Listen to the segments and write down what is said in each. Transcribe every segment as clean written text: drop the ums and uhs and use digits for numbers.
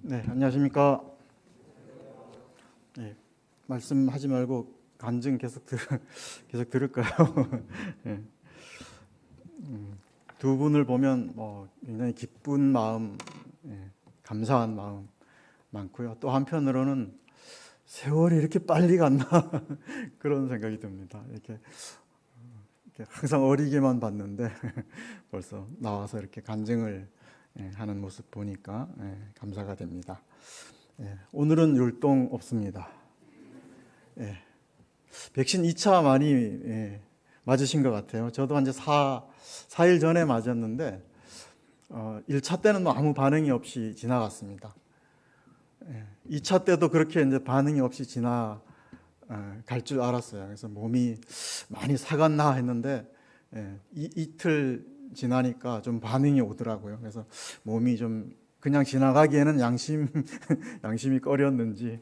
네, 안녕하십니까. 네, 말씀하지 말고 간증 계속 들을까요? 네, 두 분을 보면 굉장히 기쁜 마음, 감사한 마음 많고요. 또 한편으로는 세월이 이렇게 빨리 갔나 그런 생각이 듭니다. 이렇게 항상 어리게만 봤는데 벌써 나와서 이렇게 간증을 하는 모습 보니까 감사가 됩니다. 오늘은 율동 없습니다. 백신 2차 많이 맞으신 것 같아요. 저도 한 4일 전에 맞았는데 1차 때는 아무 반응이 없이 지나갔습니다. 2차 때도 그렇게 이제 반응이 없이 갈 줄 알았어요. 그래서 몸이 많이 사갔나 했는데 이틀 지나니까 좀 반응이 오더라고요. 그래서 몸이 좀 그냥 지나가기에는 양심이 꺼렸는지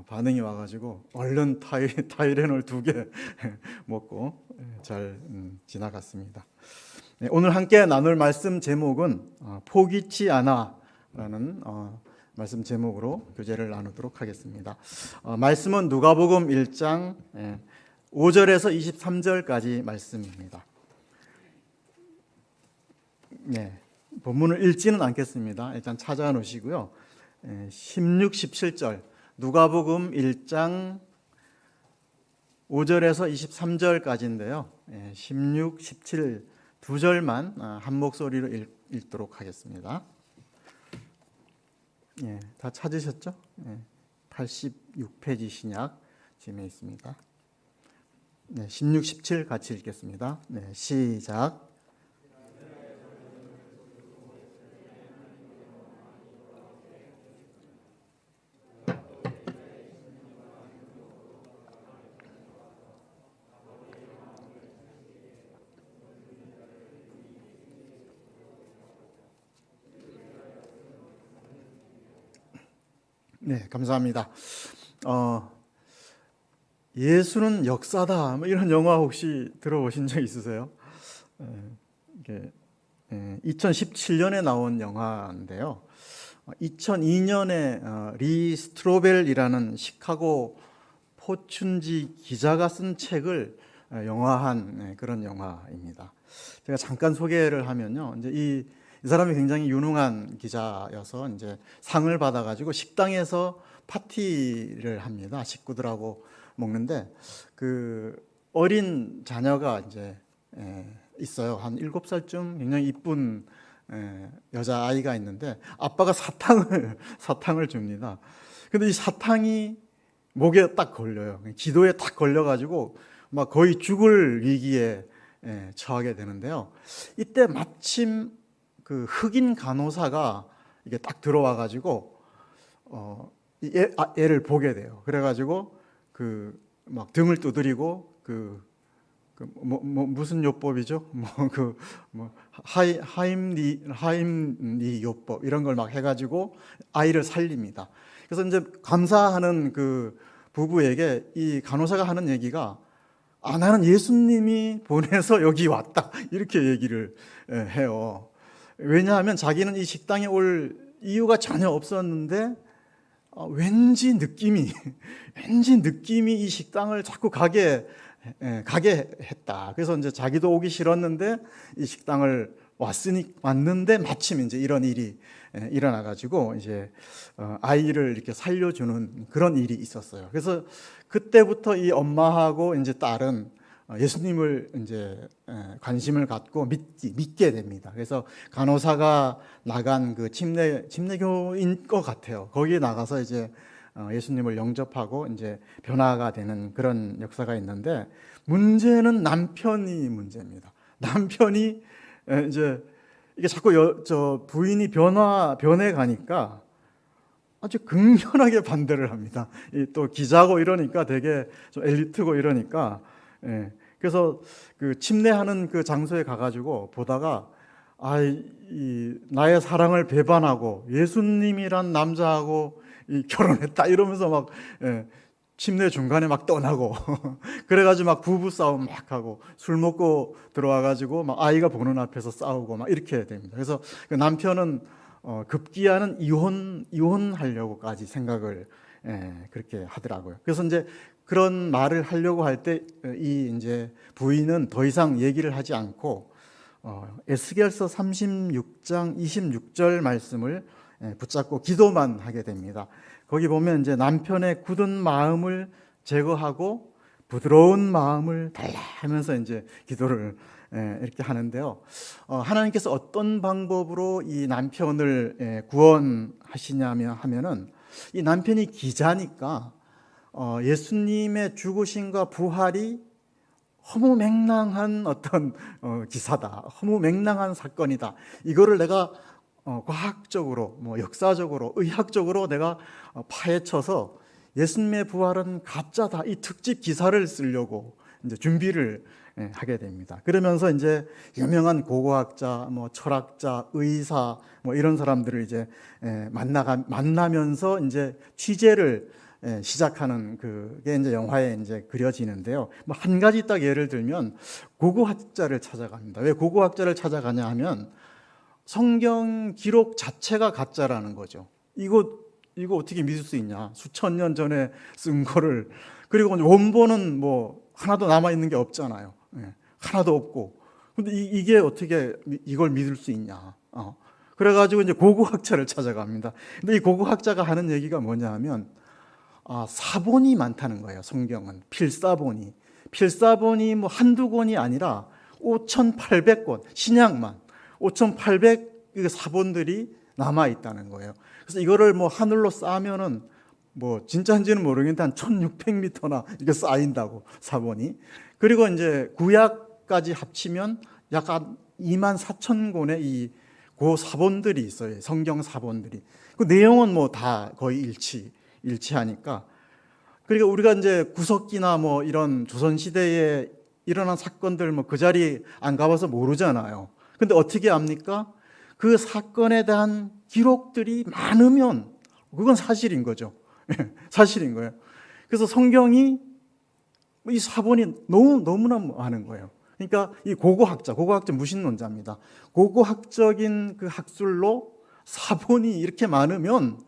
반응이 와가지고 얼른 타이레놀 2개 먹고 잘 지나갔습니다. 오늘 함께 나눌 말씀 제목은 포기치 않아라는 말씀 제목으로 교제를 나누도록 하겠습니다. 말씀은 누가복음 1장 5절에서 23절까지 말씀입니다. 본문을 읽지는 않겠습니다. 일단 찾아 놓으시고요. 16, 17절 누가복음 1장 5절에서 23절까지인데요. 16, 17 두 절만 한 목소리로 읽도록 하겠습니다. 다 찾으셨죠? 86페이지 신약 지에 있습니다. 16, 17 같이 읽겠습니다. 시작. 네, 감사합니다. 예수는 역사다, 이런 영화 혹시 들어보신 적 있으세요? 이게 2017년에 나온 영화인데요. 2002년에 리 스트로벨이라는 시카고 포춘지 기자가 쓴 책을 영화한 그런 영화입니다. 제가 잠깐 소개를 하면요, 이제 이 사람이 굉장히 유능한 기자여서 이제 상을 받아가지고 식당에서 파티를 합니다. 식구들하고 먹는데 그 어린 자녀가 이제 있어요. 한 7살쯤 굉장히 이쁜 여자 아이가 있는데 아빠가 사탕을 줍니다. 근데 이 사탕이 목에 딱 걸려요. 기도에 딱 걸려가지고 막 거의 죽을 위기에 처하게 되는데요. 이때 마침 그 흑인 간호사가 이게 딱 들어와가지고 애를 보게 돼요. 그래가지고 그 막 등을 두드리고 무슨 요법이죠? 하임리 요법 이런 걸 막 해가지고 아이를 살립니다. 그래서 이제 감사하는 그 부부에게 이 간호사가 하는 얘기가 나는 예수님이 보내서 여기 왔다 이렇게 얘기를 해요. 왜냐하면 자기는 이 식당에 올 이유가 전혀 없었는데 왠지 느낌이 이 식당을 자꾸 가게 했다. 그래서 이제 자기도 오기 싫었는데 이 식당을 왔는데 마침 이제 이런 일이 일어나 가지고 이제 아이를 이렇게 살려주는 그런 일이 있었어요. 그래서 그때부터 이 엄마하고 이제 딸은 예수님을 이제 관심을 갖고 믿게 됩니다. 그래서 간호사가 나간 그 침례교인 것 같아요. 거기에 나가서 이제 예수님을 영접하고 이제 변화가 되는 그런 역사가 있는데 문제는 남편이 문제입니다. 남편이 이제 이게 자꾸 저 부인이 변해 가니까 아주 극렬하게 반대를 합니다. 또 기자고 이러니까 되게 좀 엘리트고 이러니까 그래서 그 침례하는 그 장소에 가가지고 보다가 나의 사랑을 배반하고 예수님이란 남자하고 결혼했다 이러면서 막 침례 중간에 막 떠나고 그래가지고 막 부부 싸움 막 하고 술 먹고 들어와가지고 막 아이가 보는 앞에서 싸우고 막 이렇게 됩니다. 그래서 그 남편은 급기야는 이혼하려고까지 생각을 그렇게 하더라고요. 그래서 이제 그런 말을 하려고 할 때 이 이제 부인은 더 이상 얘기를 하지 않고 에스겔서 36장 26절 말씀을 붙잡고 기도만 하게 됩니다. 거기 보면 이제 남편의 굳은 마음을 제거하고 부드러운 마음을 달라 하면서 이제 기도를 이렇게 하는데요. 하나님께서 어떤 방법으로 이 남편을 구원하시냐면 하면은 이 남편이 기자니까 예수님의 죽으심과 부활이 허무맹랑한 어떤 기사다, 허무맹랑한 사건이다. 이거를 내가 과학적으로, 역사적으로, 의학적으로 내가 파헤쳐서 예수님의 부활은 가짜다, 이 특집 기사를 쓰려고 이제 준비를 하게 됩니다. 그러면서 이제 유명한 고고학자, 철학자, 의사, 이런 사람들을 이제 만나면서 이제 취재를 시작하는 그게 이제 영화에 이제 그려지는데요. 한 가지 딱 예를 들면 고고학자를 찾아갑니다. 왜 고고학자를 찾아가냐 하면 성경 기록 자체가 가짜라는 거죠. 이거 어떻게 믿을 수 있냐? 수천 년 전에 쓴 거를. 그리고 원본은 하나도 남아 있는 게 없잖아요. 하나도 없고. 근데 이게 어떻게 이걸 믿을 수 있냐? 그래가지고 이제 고고학자를 찾아갑니다. 근데 이 고고학자가 하는 얘기가 뭐냐 하면 사본이 많다는 거예요. 성경은 필사본이 한두 권이 아니라 5,800권, 신약만 5,800 사본들이 남아 있다는 거예요. 그래서 이거를 하늘로 쌓으면은 진짜인지는 모르겠는데 한 1,600m나 이게 쌓인다고, 사본이. 그리고 이제 구약까지 합치면 약 24,000권의 이 사본들이 있어요. 성경 사본들이. 그 내용은 다 거의 일치하니까. 그러니까 우리가 이제 구석기나 이런 조선시대에 일어난 사건들 그 자리 안 가봐서 모르잖아요. 근데 어떻게 압니까? 그 사건에 대한 기록들이 많으면 그건 사실인 거죠. 사실인 거예요. 그래서 성경이 이 사본이 너무나 많은 거예요. 그러니까 이 고고학자 무신론자입니다. 고고학적인 그 학술로 사본이 이렇게 많으면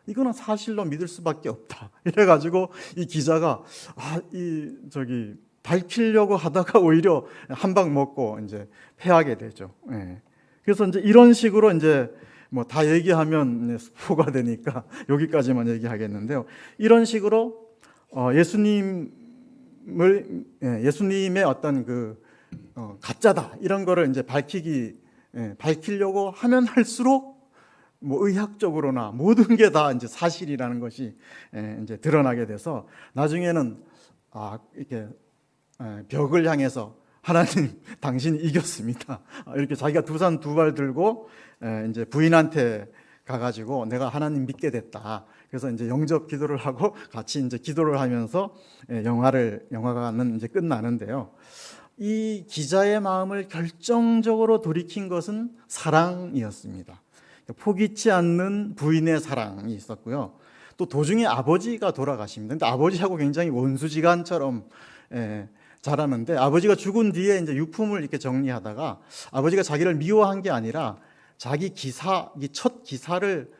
이거는 사실로 믿을 수밖에 없다. 이래가지고 이 기자가 밝히려고 하다가 오히려 한 방 먹고 이제 패하게 되죠. 그래서 이제 이런 식으로 이제 다 얘기하면 스포가 되니까 여기까지만 얘기하겠는데요. 이런 식으로 예수님의 어떤 그 가짜다 이런 거를 이제 밝히려고 하면 할수록 의학적으로나 모든 게 다 이제 사실이라는 것이 이제 드러나게 돼서 나중에는 이렇게 벽을 향해서 하나님, 당신이 이겼습니다. 이렇게 자기가 두 산 두 발 들고 이제 부인한테 가가지고 내가 하나님 믿게 됐다. 그래서 이제 영접 기도를 하고 같이 이제 기도를 하면서 영화가는 이제 끝나는데요. 이 기자의 마음을 결정적으로 돌이킨 것은 사랑이었습니다. 포기치 않는 부인의 사랑이 있었고요. 또 도중에 아버지가 돌아가십니다. 근데 아버지하고 굉장히 원수지간처럼 자라는데 아버지가 죽은 뒤에 이제 유품을 이렇게 정리하다가 아버지가 자기를 미워한 게 아니라 자기 첫 기사를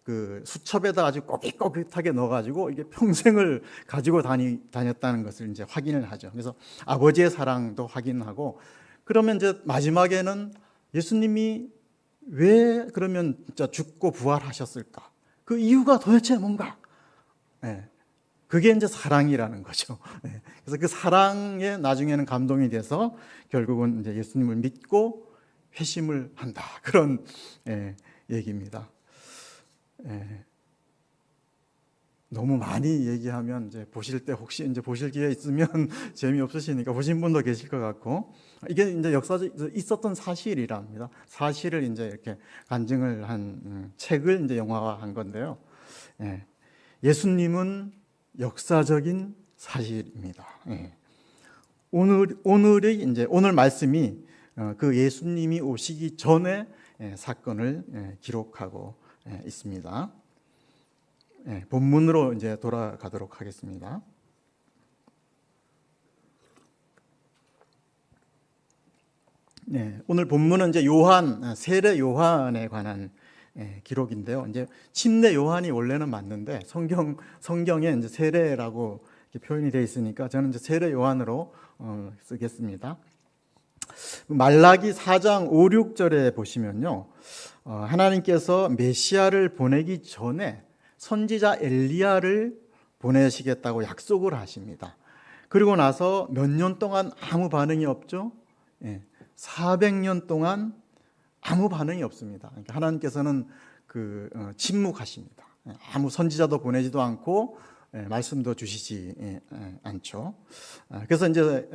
그 수첩에다 아주 꼬깃꼬깃하게 넣어가지고 이게 평생을 가지고 다녔다는 것을 이제 확인을 하죠. 그래서 아버지의 사랑도 확인하고 그러면 이제 마지막에는 예수님이 왜 그러면 진짜 죽고 부활하셨을까? 그 이유가 도대체 뭔가? 그게 이제 사랑이라는 거죠. 그래서 그 사랑에 나중에는 감동이 돼서 결국은 이제 예수님을 믿고 회심을 한다. 그런 얘기입니다. 너무 많이 얘기하면 이제 보실 때 혹시 이제 보실 기회 있으면 재미없으시니까 보신 분도 계실 것 같고 이게 이제 역사적으로 있었던 사실이랍니다. 사실을 이제 이렇게 간증을 한 책을 이제 영화화한 건데요. 예수님은 역사적인 사실입니다. 오늘 말씀이 그 예수님이 오시기 전에 사건을 기록하고 있습니다. 본문으로 이제 돌아가도록 하겠습니다. 오늘 본문은 이제 세례 요한에 관한 기록인데요. 이제 침례 요한이 원래는 맞는데 성경에 이제 세례라고 이렇게 표현이 되어 있으니까 저는 이제 세례 요한으로 쓰겠습니다. 말라기 4장 5, 6절에 보시면요, 하나님께서 메시아를 보내기 전에 선지자 엘리야를 보내시겠다고 약속을 하십니다. 그리고 나서 몇 년 동안 아무 반응이 없죠. 400년 동안 아무 반응이 없습니다. 그러니까 하나님께서는 침묵하십니다. 아무 선지자도 보내지도 않고 말씀도 주시지 않죠. 그래서 이제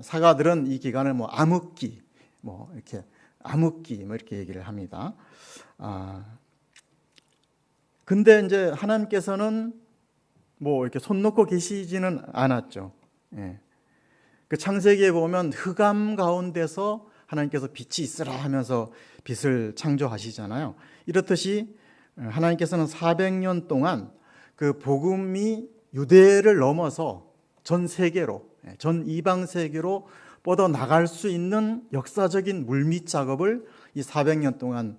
사가들은 이 기간을 암흑기, 이렇게 암흑기 이렇게 얘기를 합니다. 근데 이제 하나님께서는 이렇게 손 놓고 계시지는 않았죠. 그 창세기에 보면 흑암 가운데서 하나님께서 빛이 있으라 하면서 빛을 창조하시잖아요. 이렇듯이 하나님께서는 400년 동안 그 복음이 유대를 넘어서 전 세계로, 전 이방 세계로 뻗어 나갈 수 있는 역사적인 물밑 작업을 이 400년 동안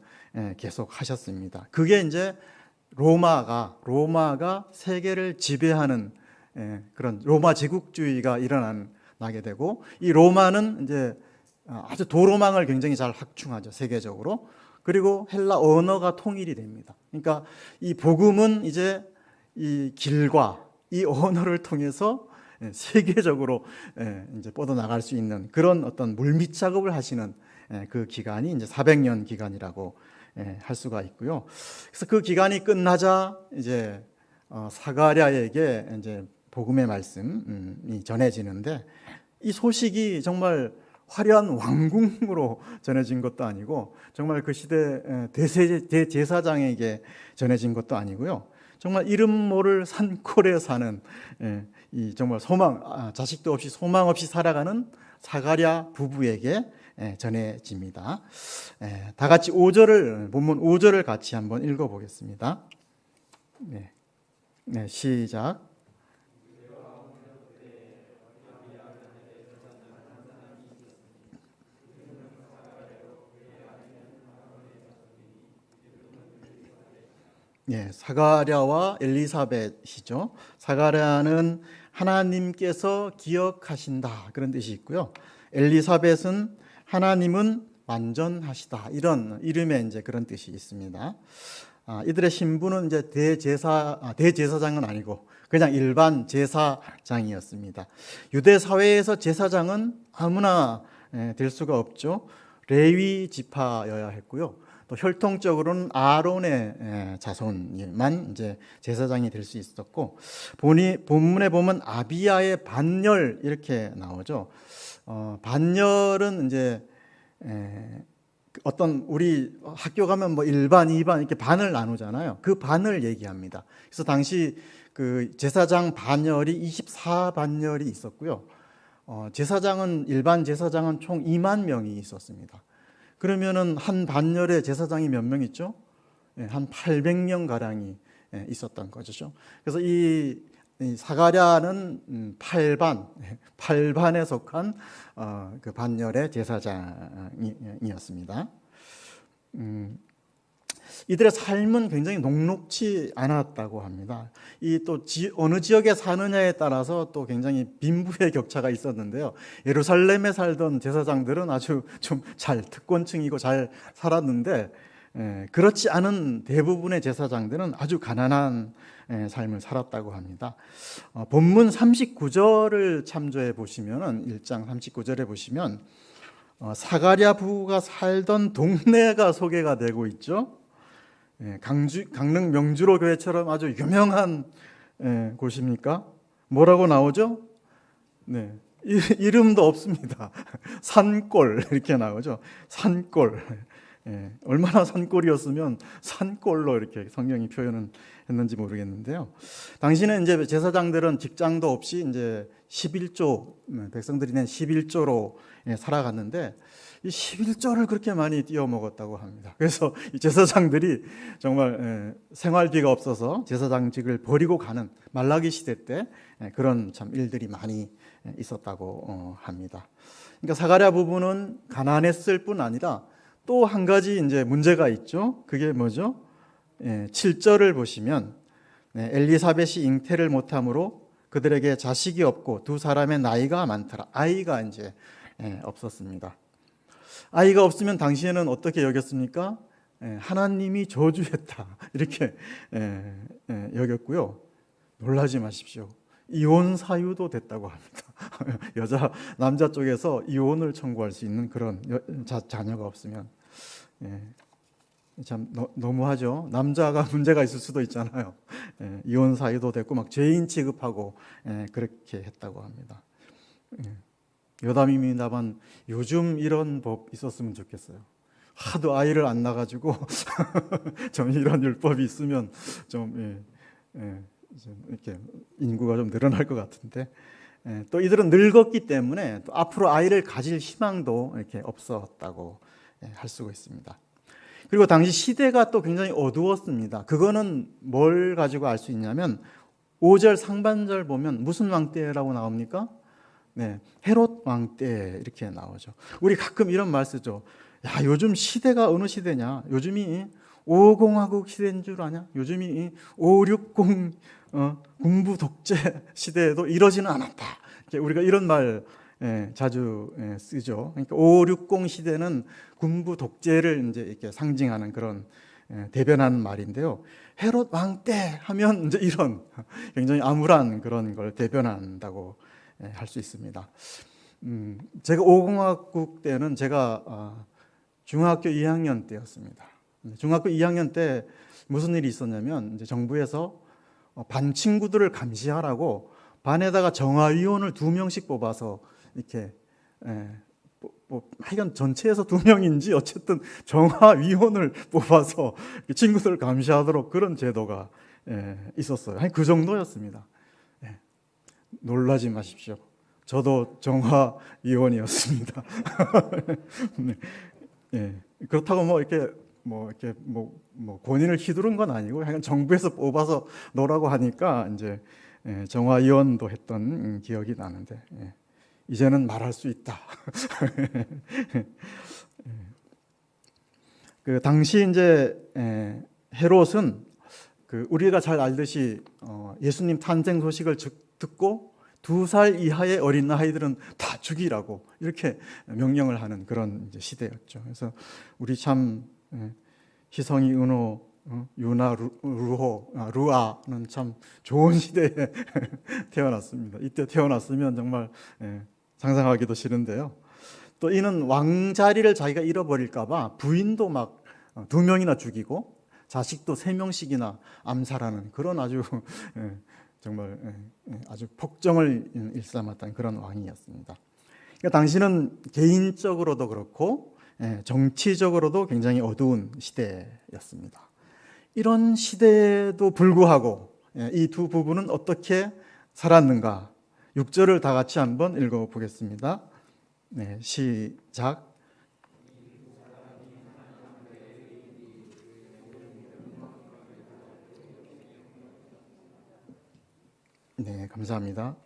계속 하셨습니다. 그게 이제 로마가 세계를 지배하는 그런 로마 제국주의가 일어나게 되고, 이 로마는 이제 아주 도로망을 굉장히 잘 확충하죠, 세계적으로. 그리고 헬라 언어가 통일이 됩니다. 그러니까 이 복음은 이제 이 길과 이 언어를 통해서 세계적으로 이제 뻗어나갈 수 있는 그런 어떤 물밑 작업을 하시는 그 기간이 이제 400년 기간이라고 할 수가 있고요. 그래서 그 기간이 끝나자 이제 사가랴에게 이제 복음의 말씀이 전해지는데, 이 소식이 정말 화려한 왕궁으로 전해진 것도 아니고, 정말 그 시대 대제사장에게 전해진 것도 아니고요. 정말 이름 모를 산골에 사는 이 정말 자식도 없이 소망 없이 살아가는 사가랴 부부에게 전해집니다. 다 같이 본문 5절을 같이 한번 읽어보겠습니다. 시작. 사가랴와 엘리사벳이죠. 사가랴는 하나님께서 기억하신다 그런 뜻이 있고요. 엘리사벳은 하나님은 완전하시다 이런 이름의 이제 그런 뜻이 있습니다. 이들의 신분은 이제 대제사장은 아니고 그냥 일반 제사장이었습니다. 유대 사회에서 제사장은 아무나 될 수가 없죠. 레위 지파여야 했고요. 또 혈통적으로는 아론의 자손만 이제 제사장이 될 수 있었고, 본문에 보면 아비야의 반열 이렇게 나오죠. 반열은 이제 어떤 우리 학교 가면 일반, 2반 이렇게 반을 나누잖아요. 그 반을 얘기합니다. 그래서 당시 그 제사장 반열이 24반열이 있었고요. 일반 제사장은 총 2만 명이 있었습니다. 그러면은 한 반열에 제사장이 몇 명 있죠? 한 800명 가량이 있었던 거죠. 그래서 이 사가랴는 8반에 속한 그 반열의 제사장이었습니다. 이들의 삶은 굉장히 녹록지 않았다고 합니다. 이 또 어느 지역에 사느냐에 따라서 또 굉장히 빈부의 격차가 있었는데요. 예루살렘에 살던 제사장들은 아주 좀 특권층이고 잘 살았는데, 그렇지 않은 대부분의 제사장들은 아주 가난한 삶을 살았다고 합니다. 본문 39절을 참조해 보시면은 1장 39절에 보시면 사가랴 부부가 살던 동네가 소개가 되고 있죠. 강릉 명주로 교회처럼 아주 유명한 곳입니까? 뭐라고 나오죠? 이름도 없습니다. 산골 이렇게 나오죠. 산골. 얼마나 산골이었으면 산골로 이렇게 성경이 표현을 했는지 모르겠는데요. 당시는 이제 제사장들은 직장도 없이 이제 11조, 백성들이 낸 11조로 살아갔는데, 이 11조를 그렇게 많이 띄워 먹었다고 합니다. 그래서 이 제사장들이 정말 생활비가 없어서 제사장직을 버리고 가는 말라기 시대 때 그런 참 일들이 많이 있었다고 합니다. 그러니까 사가랴 부부는 가난했을 뿐 아니라 또 한 가지 이제 문제가 있죠. 그게 뭐죠? 7절을 보시면 엘리사벳이 잉태를 못함으로 그들에게 자식이 없고 두 사람의 나이가 많더라. 아이가 이제 없었습니다. 아이가 없으면 당시에는 어떻게 여겼습니까? 하나님이 저주했다 이렇게 여겼고요. 놀라지 마십시오. 이혼 사유도 됐다고 합니다. 남자 쪽에서 이혼을 청구할 수 있는 그런 자녀가 없으면 참 너무하죠. 남자가 문제가 있을 수도 있잖아요. 이혼 사유도 됐고 막 죄인 취급하고 그렇게 했다고 합니다. 여담입니다만 요즘 이런 법 있었으면 좋겠어요. 하도 아이를 안 낳아가지고 좀 이런 율법이 있으면 좀 이렇게 인구가 좀 늘어날 것 같은데 또 이들은 늙었기 때문에 또 앞으로 아이를 가질 희망도 이렇게 없었다고 할 수가 있습니다. 그리고 당시 시대가 또 굉장히 어두웠습니다. 그거는 뭘 가지고 알 수 있냐면 5절 상반절 보면 무슨 왕 때라고 나옵니까? 헤롯 왕 때 이렇게 나오죠. 우리 가끔 이런 말 쓰죠. 야, 요즘 시대가 어느 시대냐? 요즘이 5공화국 시대인 줄 아냐? 요즘이 560 군부 독재 시대에도 이러지는 않았다. 우리가 이런 말 자주 쓰죠. 그러니까 560 시대는 군부 독재를 이제 이렇게 상징하는 그런 대변하는 말인데요. 헤롯 왕 때 하면 이제 이런 굉장히 암울한 그런 걸 대변한다고 할 수 있습니다. 제가 5공화국 때는 제가 중학교 2학년 때였습니다. 중학교 2학년 때 무슨 일이 있었냐면 이제 정부에서 반 친구들을 감시하라고 반에다가 정화위원을 2명씩 뽑아서 이렇게 하여간 전체에서 2명인지 어쨌든 정화위원을 뽑아서 친구들을 감시하도록 그런 제도가 있었어요. 그 정도였습니다. 놀라지 마십시오. 저도 정화위원이었습니다. 그렇다고 이렇게 권위를 휘두른 건 아니고 그냥 정부에서 뽑아서 놓으라고 하니까 이제 정화위원도 했던 기억이 나는데 이제는 말할 수 있다. 그 당시 이제 헤롯은 우리가 잘 알듯이 예수님 탄생 소식을 듣고 2살 이하의 어린 아이들은 다 죽이라고 이렇게 명령을 하는 그런 이제 시대였죠. 그래서 우리 참 희성이, 은호, 유나, 루아는 참 좋은 시대에 태어났습니다. 이때 태어났으면 정말 상상하기도 싫은데요. 또 이는 왕자리를 자기가 잃어버릴까봐 부인도 막 2명이나 죽이고 자식도 3명씩이나 암살하는 그런 아주 정말 아주 폭정을 일삼았던 그런 왕이었습니다. 그러니까 당시는 개인적으로도 그렇고 정치적으로도 굉장히 어두운 시대였습니다. 이런 시대에도 불구하고 이 두 부부는 어떻게 살았는가? 6절을 다 같이 한번 읽어보겠습니다. 시작. 네, 감사합니다.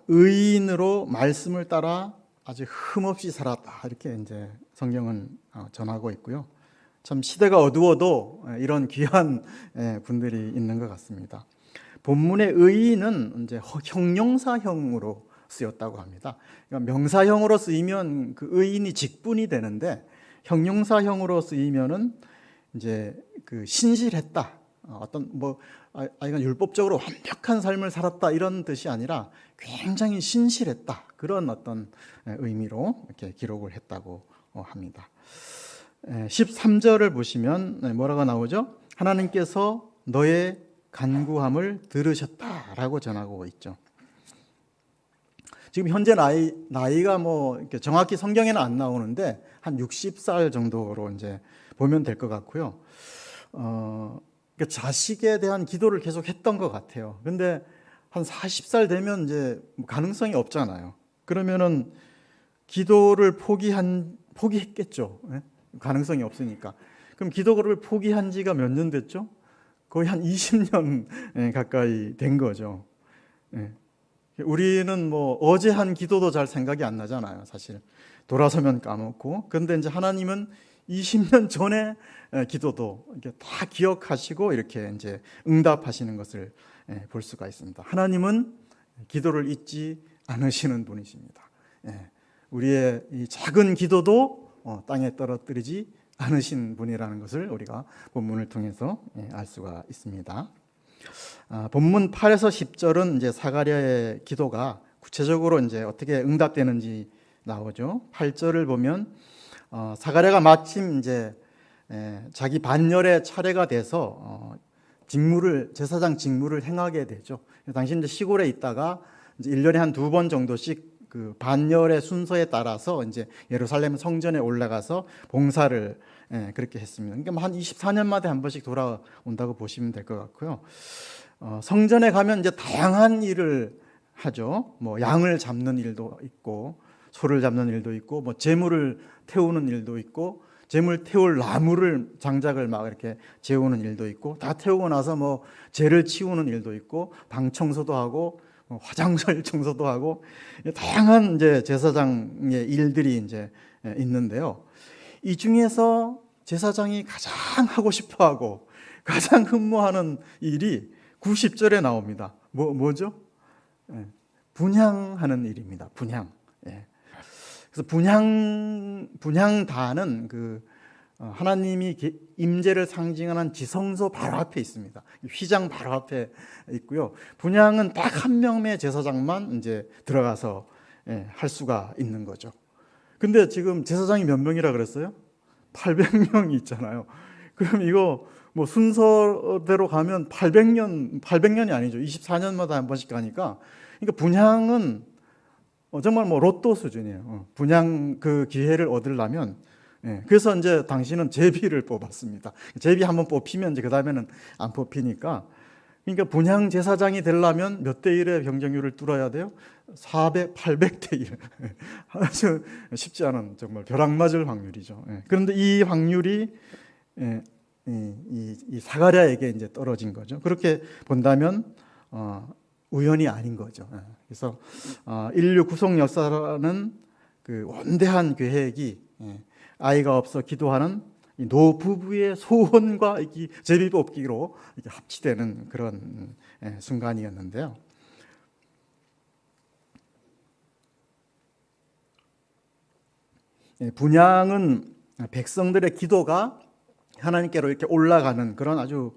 의인으로 말씀을 따라 아주 흠없이 살았다. 이렇게 이제 성경은 전하고 있고요. 참 시대가 어두워도 이런 귀한 분들이 있는 것 같습니다. 본문의 의인은 이제 형용사형으로 쓰였다고 합니다. 그러니까 명사형으로 쓰이면 그 의인이 직분이 되는데 형용사형으로 쓰이면은 이제 그 신실했다. 어떤 아이가 율법적으로 완벽한 삶을 살았다 이런 뜻이 아니라 굉장히 신실했다 그런 어떤 의미로 이렇게 기록을 했다고 합니다. 13절을 보시면 뭐라고 나오죠? 하나님께서 너의 간구함을 들으셨다라고 전하고 있죠. 지금 현재 나이가 이렇게 정확히 성경에는 안 나오는데 한 60살 정도로 이제 보면 될 것 같고요. 그러니까 자식에 대한 기도를 계속 했던 것 같아요. 근데 한 40살 되면 이제 가능성이 없잖아요. 그러면은 기도를 포기했겠죠. 가능성이 없으니까. 그럼 기도를 포기한 지가 몇 년 됐죠? 거의 한 20년 가까이 된 거죠. 우리는 어제 한 기도도 잘 생각이 안 나잖아요. 사실 돌아서면 까먹고. 그런데 이제 하나님은 20년 전에 기도도 이렇게 다 기억하시고 이렇게 이제 응답하시는 것을 볼 수가 있습니다. 하나님은 기도를 잊지 않으시는 분이십니다. 우리의 이 작은 기도도 땅에 떨어뜨리지 않으신 분이라는 것을 우리가 본문을 통해서 알 수가 있습니다. 본문 8에서 10절은 이제 사가랴의 기도가 구체적으로 이제 어떻게 응답되는지 나오죠. 8절을 보면 사가랴가 마침 이제 자기 반열의 차례가 돼서 제사장 직무를 행하게 되죠. 당시 이제 시골에 있다가 이제 1년에 한 2번 정도씩 그 반열의 순서에 따라서 이제 예루살렘 성전에 올라가서 봉사를 그렇게 했습니다. 그러니까 한 24년마다 한 번씩 돌아온다고 보시면 될 것 같고요. 성전에 가면 이제 다양한 일을 하죠. 뭐 양을 잡는 일도 있고, 소를 잡는 일도 있고, 뭐 재물을 태우는 일도 있고, 재물 태울 나무를 장작을 막 이렇게 재우는 일도 있고, 다 태우고 나서 뭐 재를 치우는 일도 있고, 방 청소도 하고, 화장실 청소도 하고, 다양한 이제 제사장의 일들이 이제 있는데요. 이 중에서 제사장이 가장 하고 싶어하고 가장 흠모하는 일이 90절에 나옵니다. 뭐죠? 분향하는 일입니다. 분향. 그래서 분향단은 그 하나님이 임재를 상징하는 지성소 바로 앞에 있습니다. 휘장 바로 앞에 있고요. 분향은 딱 한 명의 제사장만 이제 들어가서 할 수가 있는 거죠. 근데 지금 제사장이 몇 명이라 그랬어요? 800명이 있잖아요. 그럼 이거 뭐 순서대로 가면 800년이 아니죠. 24년마다 한 번씩 가니까. 그러니까 분향은 정말 뭐 로또 수준이에요. 분향 그 기회를 얻으려면. 그래서 이제 당신은 제비를 뽑았습니다. 제비 한번 뽑히면 이제 그 다음에는 안 뽑히니까. 그러니까 분향 제사장이 되려면 몇 대 1의 경쟁률을 뚫어야 돼요? 800대 1. 아주 쉽지 않은 정말 벼락 맞을 확률이죠. 그런데 이 확률이 이 사가랴에게 이제 떨어진 거죠. 그렇게 본다면 우연이 아닌 거죠. 그래서 인류 구속 역사라는 그 원대한 계획이 아이가 없어 기도하는 노부부의 소원과 제비 뽑기로 합치되는 그런 순간이었는데요. 분향은 백성들의 기도가 하나님께로 이렇게 올라가는 그런 아주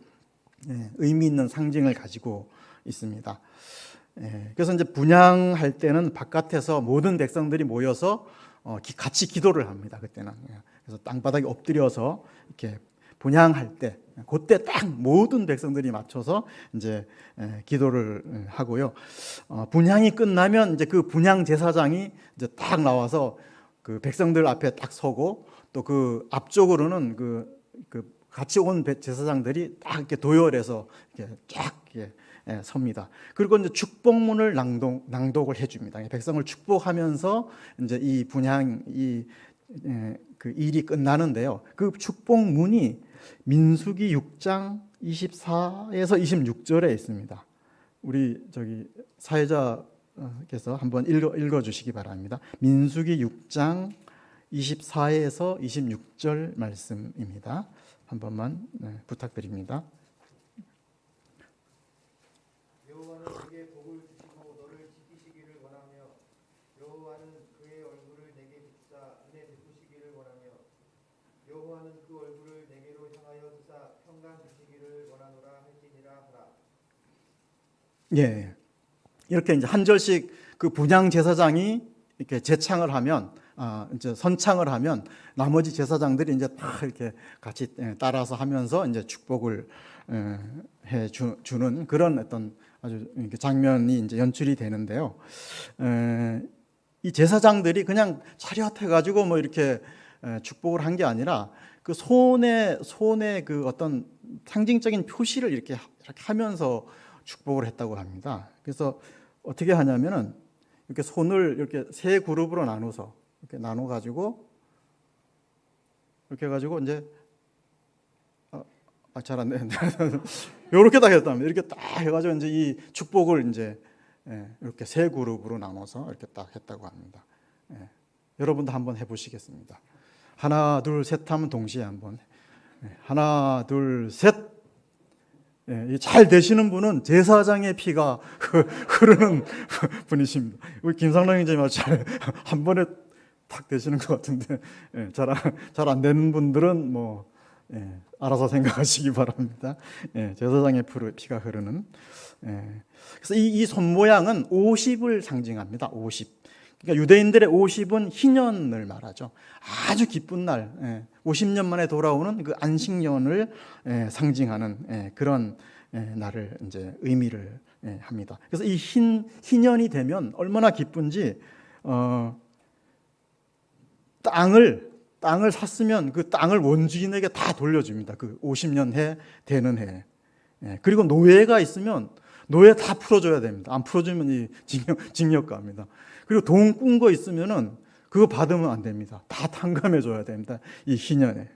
의미 있는 상징을 가지고 있습니다. 그래서 이제 분향할 때는 바깥에서 모든 백성들이 모여서 같이 기도를 합니다. 그때는. 그래서 땅바닥에 엎드려서 이렇게 분향할 때, 그때 딱 모든 백성들이 맞춰서 이제 기도를 하고요. 분향이 끝나면 이제 그 분향 제사장이 이제 딱 나와서 그 백성들 앞에 딱 서고 또 그 앞쪽으로는 그 같이 온 제사장들이 딱 이렇게 도열해서 이렇게 쫙 이렇게 섭니다. 그리고 이제 축복문을 낭독을 해줍니다. 백성을 축복하면서 이제 이 분향 그 일이 끝나는데요. 그 축복문이 민수기 6장 24에서 26절에 있습니다. 우리 사회자께서 한번 읽어 주시기 바랍니다. 민수기 6장 24에서 26절 말씀입니다. 한 번만 부탁드립니다. 여호와는 내게 복을 주시고 너를 지키시기를 원하며 여호와는 그의 얼굴을 내게 비추사 은혜 베푸시기를 원하며 여호와는 그 얼굴을 내게로 향하여 드사 평강 주시기를 원하노라 할지니라 하라. 예, 이렇게 이제 한 절씩 그 분향 제사장이 이렇게 제창을 하면 이제 선창을 하면 나머지 제사장들이 이제 다 이렇게 같이 따라서 하면서 이제 축복을 해 주는 그런 어떤 아주 장면이 이제 연출이 되는데요. 이 제사장들이 그냥 차렷해 가지고 뭐 이렇게 축복을 한 게 아니라 그 손에 그 어떤 상징적인 표시를 이렇게 하면서 축복을 했다고 합니다. 그래서 어떻게 하냐면은 이렇게 손을 이렇게 세 그룹으로 나눠서 이렇게 나눠 가지고 이렇게 해가지고 이제 잘 안 되는데 이렇게 딱 했답니다. 이렇게 딱 해가지고 이제 이 축복을 이제 이렇게 세 그룹으로 나눠서 이렇게 딱 했다고 합니다. 여러분도 한번 해보시겠습니다. 하나, 둘, 셋 하면 동시에 한번. 하나, 둘, 셋. 잘 되시는 분은 제사장의 피가 흐르는 분이십니다. 우리 김상랑 형제님 한 번에 탁 되시는 것 같은데, 잘 안 되는 분들은 뭐, 알아서 생각하시기 바랍니다. 제사장의 피가 흐르는. 그래서 이 손 모양은 50을 상징합니다. 50. 그러니까 유대인들의 50은 희년을 말하죠. 아주 기쁜 날, 50년 만에 돌아오는 그 안식년을 상징하는 그런 날을 이제 의미를 합니다. 그래서 이 희년이 되면 얼마나 기쁜지, 땅을 샀으면 그 땅을 원주인에게 다 돌려줍니다. 그 50년 해 되는 해. 그리고 노예가 있으면 노예 다 풀어줘야 됩니다. 안 풀어주면 이 징역 갑니다. 그리고 돈 꾼 거 있으면은 그거 받으면 안 됩니다. 다 탕감해 줘야 됩니다. 이 희년에.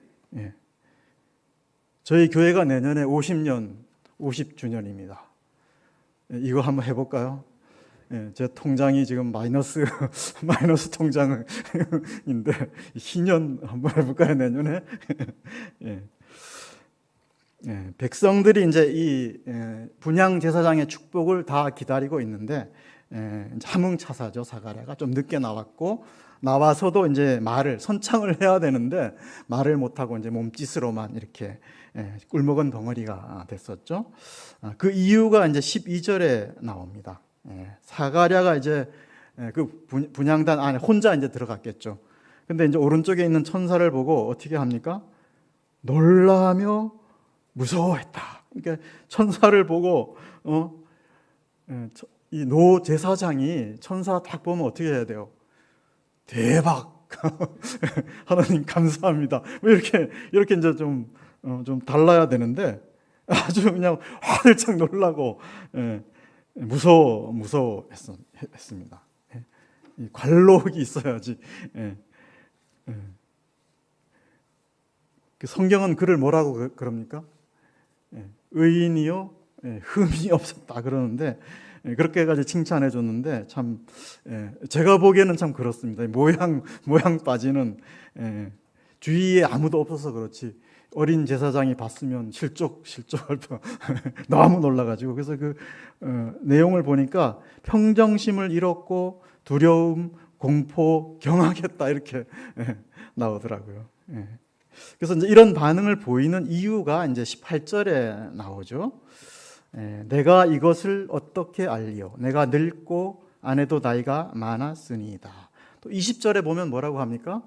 저희 교회가 내년에 50주년입니다. 이거 한번 해볼까요? 제 통장이 지금 마이너스 통장인데 희년 한번 해볼까요, 내년에? 백성들이 이제 이 분향 제사장의 축복을 다 기다리고 있는데, 자문차사죠. 사가랴가 좀 늦게 나와서도 이제 선창을 해야 되는데 말을 못하고 이제 몸짓으로만 이렇게 꿀먹은 덩어리가 됐었죠. 그 이유가 이제 12절에 나옵니다. 사가랴가 이제 그 분향단 안에 혼자 이제 들어갔겠죠. 근데 이제 오른쪽에 있는 천사를 보고 어떻게 합니까? 놀라며 무서워했다. 그러니까 천사를 보고 이 노 제사장이 천사 딱 보면 어떻게 해야 돼요? 대박! 하나님 감사합니다. 이렇게 이제 좀 달라야 되는데 아주 그냥 화들짝 놀라고 무서워했습니다. 관록이 있어야지. 성경은 그를 뭐라고 그럽니까? 의인이요 흠이 없었다 그러는데, 그렇게 해가지고 칭찬해 줬는데 참 제가 보기에는 참 그렇습니다. 모양 빠지는, 주위에 아무도 없어서 그렇지 어린 제사장이 봤으면 실족할 뻔 너무 놀라가지고. 그래서 그 내용을 보니까 평정심을 잃었고 두려움, 공포, 경악했다 이렇게 나오더라고요. 그래서 이제 이런 반응을 보이는 이유가 이제 18절에 나오죠. 내가 이것을 어떻게 알리요? 내가 늙고 아내도 나이가 많았으니이다. 또 20절에 보면 뭐라고 합니까?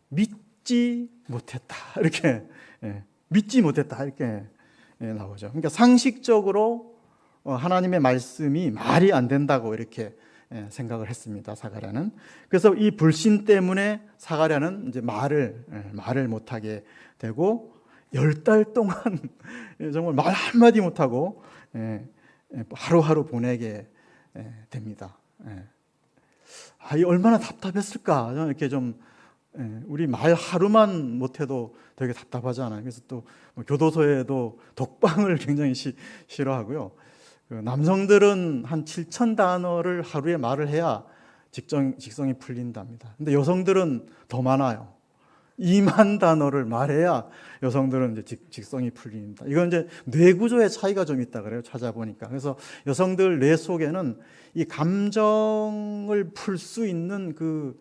믿지 못했다. 이렇게 나오죠. 그러니까 상식적으로 하나님의 말씀이 말이 안 된다고 이렇게 생각을 했습니다. 사가랴는. 그래서 이 불신 때문에 사가랴는 이제 말을 못하게 되고 10달 동안 정말 말 한마디 못하고 하루하루 보내게 됩니다. 이 얼마나 답답했을까. 이렇게 좀 우리 말 하루만 못해도 되게 답답하잖아요. 그래서 또 교도소에도 독방을 굉장히 싫어하고요. 남성들은 한 7,000단어를 하루에 말을 해야 직성이 풀린답니다. 근데 여성들은 더 많아요. 2만 단어를 말해야 여성들은 이제 직성이 풀립니다. 이건 이제 뇌 구조의 차이가 좀 있다 그래요. 찾아보니까. 그래서 여성들 뇌 속에는 이 감정을 풀 수 있는 그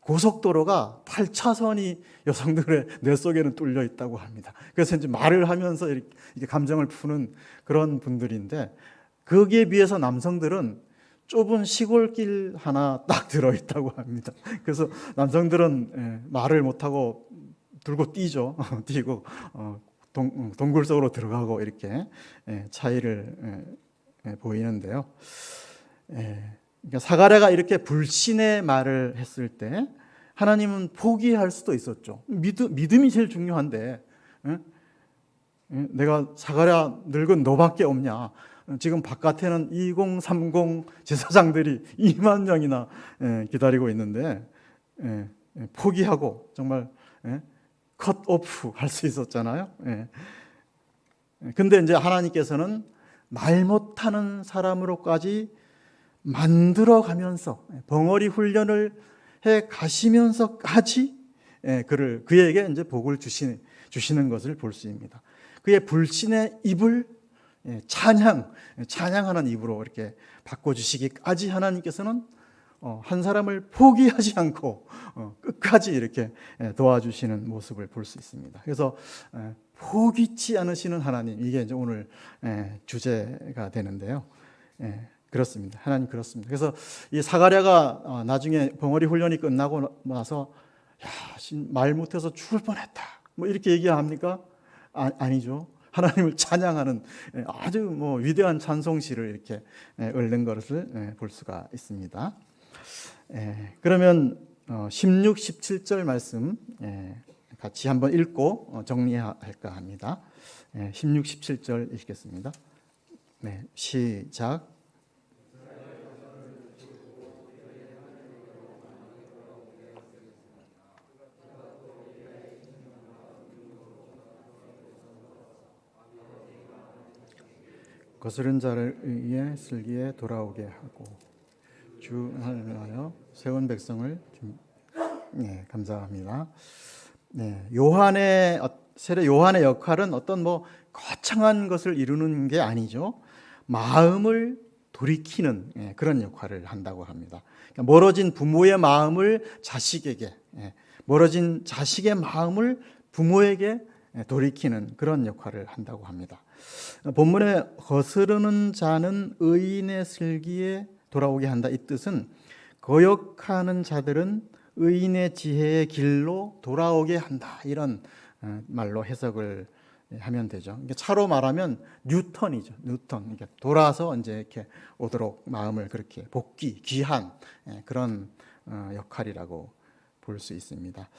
고속도로가 8차선이 여성들의 뇌 속에는 뚫려 있다고 합니다. 그래서 이제 말을 하면서 이렇게 감정을 푸는 그런 분들인데, 거기에 비해서 남성들은 좁은 시골길 하나 딱 들어있다고 합니다. 그래서 남성들은 말을 못하고 들고 뛰죠. 뛰고 동굴 속으로 들어가고 이렇게 차이를 보이는데요. 그러니까 사가랴가 이렇게 불신의 말을 했을 때 하나님은 포기할 수도 있었죠. 믿음이 제일 중요한데, 내가 사가랴 늙은 너밖에 없냐. 지금 바깥에는 2030 제사장들이 2만 명이나 기다리고 있는데 포기하고 정말 컷 오프 할 수 있었잖아요. 근데 이제 하나님께서는 말 못하는 사람으로까지 만들어 가면서 벙어리 훈련을 해 가시면서까지 그에게 이제 복을 주시는 것을 볼 수 있습니다. 그의 불신의 입을 찬양하는 입으로 이렇게 바꿔주시기까지 하나님께서는 한 사람을 포기하지 않고 끝까지 이렇게 도와주시는 모습을 볼 수 있습니다. 그래서 포기치 않으시는 하나님, 이게 이제 오늘 주제가 되는데요. 그렇습니다. 하나님 그렇습니다. 그래서 이 사가랴가 나중에 벙어리 훈련이 끝나고 나서 말 못해서 죽을 뻔했다, 뭐 이렇게 얘기합니까? 아니죠. 하나님을 찬양하는 아주 위대한 찬송시를 이렇게 읊는 것을 볼 수가 있습니다. 그러면 16, 17절 말씀 같이 한번 읽고 정리할까 합니다. 16, 17절 읽겠습니다. 네, 시작. 거스른 자를 의해 슬기에 돌아오게 하고 주 하나님하여 세운 백성을 감사합니다. 네, 세례 요한의 역할은 어떤 거창한 것을 이루는 게 아니죠. 마음을 돌이키는 그런 역할을 한다고 합니다. 그러니까 멀어진 부모의 마음을 자식에게, 멀어진 자식의 마음을 부모에게 돌이키는 그런 역할을 한다고 합니다. 본문에 거스르는 자는 의인의 슬기에 돌아오게 한다, 이 뜻은 거역하는 자들은 의인의 지혜의 길로 돌아오게 한다, 이런 말로 해석을 하면 되죠. 차로 말하면 뉴턴이죠. 뉴턴. 그러니까 돌아서 이제 이렇게 오도록 마음을 그렇게 귀한 그런 역할이라고 볼 수 있습니다.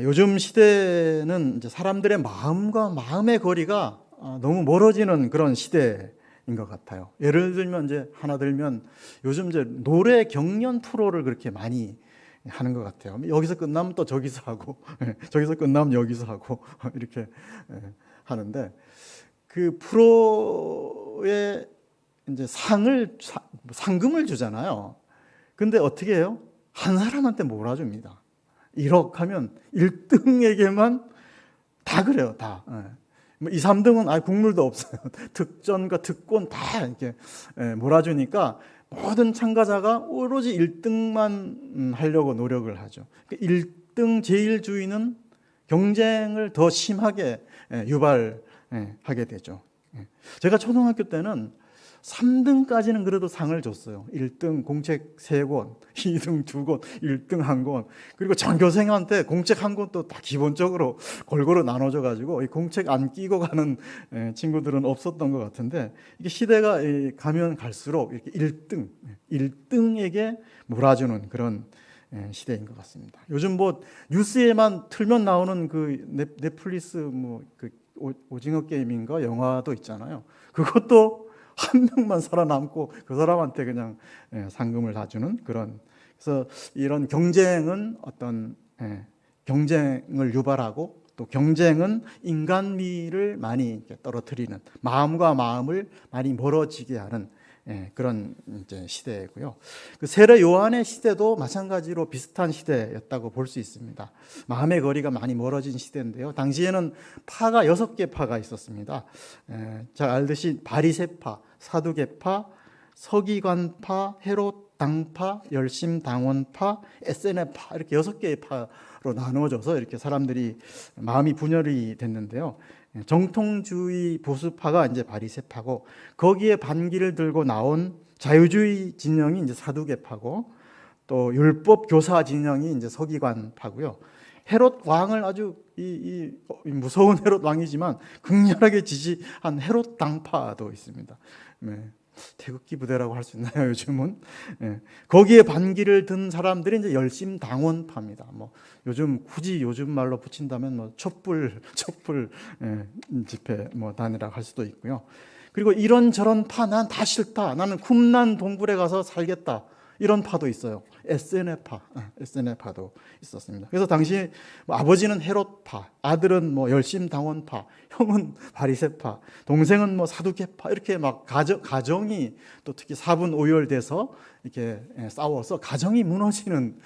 요즘 시대는 이제 사람들의 마음과 마음의 거리가 너무 멀어지는 그런 시대인 것 같아요. 예를 들면 요즘 이제 노래 경연 프로를 그렇게 많이 하는 것 같아요. 여기서 끝나면 또 저기서 하고, 저기서 끝나면 여기서 하고 이렇게 하는데, 그 프로에 이제 상금을 주잖아요. 근데 어떻게 해요? 한 사람한테 몰아줍니다. 1억 하면 1등에게만 다 그래요, 다. 2, 3등은 국물도 없어요. 특전과 특권 다 이렇게 몰아주니까 모든 참가자가 오로지 1등만 하려고 노력을 하죠. 1등 제일주의는 경쟁을 더 심하게 유발하게 되죠. 제가 초등학교 때는 3등까지는 그래도 상을 줬어요. 1등 공책 3권, 2등 2권, 1등 1권. 그리고 전교생한테 공책 1권도 다 기본적으로 골고루 나눠져 가지고 이 공책 안 끼고 가는 친구들은 없었던 것 같은데, 이게 시대가 가면 갈수록 이렇게 1등에게 몰아주는 그런 시대인 것 같습니다. 요즘 뉴스에만 틀면 나오는 그 넷플릭스 그 오징어 게임인가 영화도 있잖아요. 그것도 한 명만 살아남고 그 사람한테 그냥 상금을 다 주는 그런. 그래서 이런 경쟁은 어떤 경쟁을 유발하고, 또 경쟁은 인간미를 많이 떨어뜨리는, 마음과 마음을 많이 멀어지게 하는 그런 이제 시대고요. 그 세례 요한의 시대도 마찬가지로 비슷한 시대였다고 볼 수 있습니다. 마음의 거리가 많이 멀어진 시대인데요. 당시에는 파가 6개 파가 있었습니다. 잘 알듯이 바리새파, 사두개파, 서기관파, 헤롯당파, 열심당원파, 에세네파, 이렇게 6개의 파로 나누어져서 이렇게 사람들이 마음이 분열이 됐는데요. 정통주의 보수파가 이제 바리새파고, 거기에 반기를 들고 나온 자유주의 진영이 이제 사두개파고, 또 율법 교사 진영이 이제 서기관파고요. 헤롯 왕을 아주 이 무서운 헤롯 왕이지만 극렬하게 지지한 헤롯 당파도 있습니다. 태극기 부대라고 할 수 있나요, 요즘은? 거기에 반기를 든 사람들이 이제 열심당원파입니다. 굳이 요즘 말로 붙인다면 촛불 집회 단이라고 할 수도 있고요. 그리고 이런저런 파, 난 다 싫다, 나는 쿰난 동굴에 가서 살겠다, 이런 파도 있어요. SNF파도 있었습니다. 그래서 당시 뭐 아버지는 헤롯파, 아들은 뭐 열심당원파, 형은 바리새파, 동생은 뭐 사두개파, 이렇게 막 가정이 또 특히 사분오열돼서 이렇게 싸워서 가정이 무너지는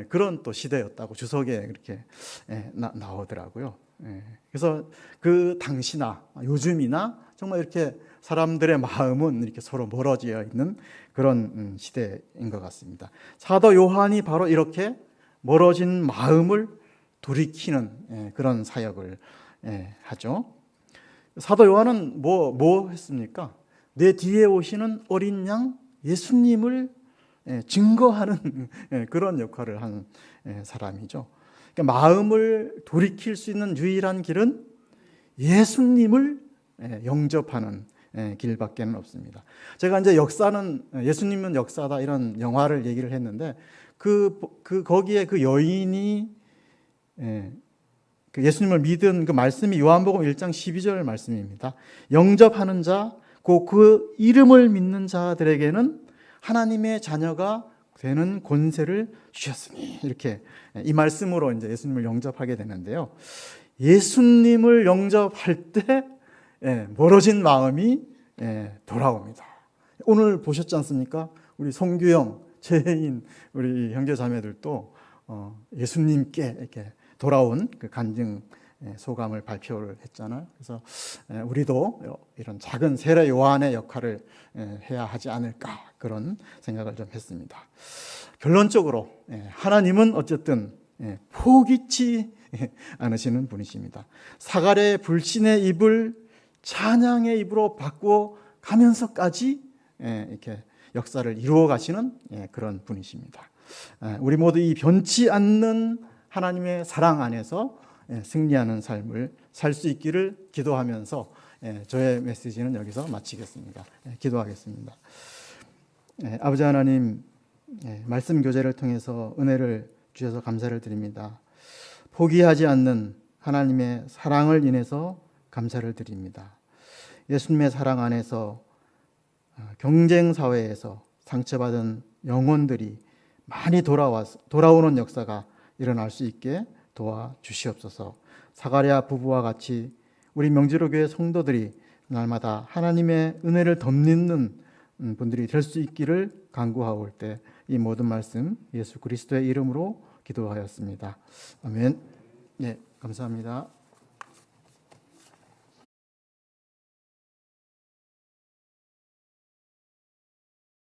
그런 또 시대였다고 주석에 그렇게 나오더라고요. 그래서 그 당시나 요즘이나 정말 이렇게 사람들의 마음은 이렇게 서로 멀어져 있는 그런 시대인 것 같습니다. 사도 요한이 바로 이렇게 멀어진 마음을 돌이키는 그런 사역을 하죠. 사도 요한은 뭐 했습니까? 내 뒤에 오시는 어린 양 예수님을 증거하는 그런 역할을 한 사람이죠. 그러니까 마음을 돌이킬 수 있는 유일한 길은 예수님을 영접하는 길밖에는 없습니다. 제가 이제 역사는 예수님은 역사다 이런 영화를 얘기를 했는데 거기에 그 여인이 그 예수님을 믿은 그 말씀이 요한복음 1장 12절 말씀입니다. 영접하는 자, 그 이름을 믿는 자들에게는 하나님의 자녀가 되는 권세를 주셨으니, 이렇게 이 말씀으로 이제 예수님을 영접하게 되는데요. 예수님을 영접할 때 멀어진 마음이 돌아옵니다. 오늘 보셨지 않습니까? 우리 송규영, 재인 우리 형제 자매들도 예수님께 이렇게 돌아온 그 간증 소감을 발표를 했잖아요. 그래서 우리도 이런 작은 세례 요한의 역할을 해야 하지 않을까, 그런 생각을 좀 했습니다. 결론적으로 하나님은 어쨌든 포기치 않으시는 분이십니다. 사갈의 불신의 입을 찬양의 입으로 바꾸어 가면서까지 이렇게 역사를 이루어 가시는 그런 분이십니다. 우리 모두 이 변치 않는 하나님의 사랑 안에서 승리하는 삶을 살 수 있기를 기도하면서 저의 메시지는 여기서 마치겠습니다. 기도하겠습니다. 아버지 하나님, 말씀 교제를 통해서 은혜를 주셔서 감사를 드립니다. 포기하지 않는 하나님의 사랑을 인해서 감사를 드립니다. 예수님의 사랑 안에서 경쟁 사회에서 상처받은 영혼들이 많이 돌아오는 역사가 일어날 수 있게 도와주시옵소서. 사가랴 부부와 같이 우리 명지로 교회 성도들이 날마다 하나님의 은혜를 덧입는 분들이 될 수 있기를 간구하올 때 이 모든 말씀 예수 그리스도의 이름으로 기도하였습니다. 아멘. 네, 감사합니다.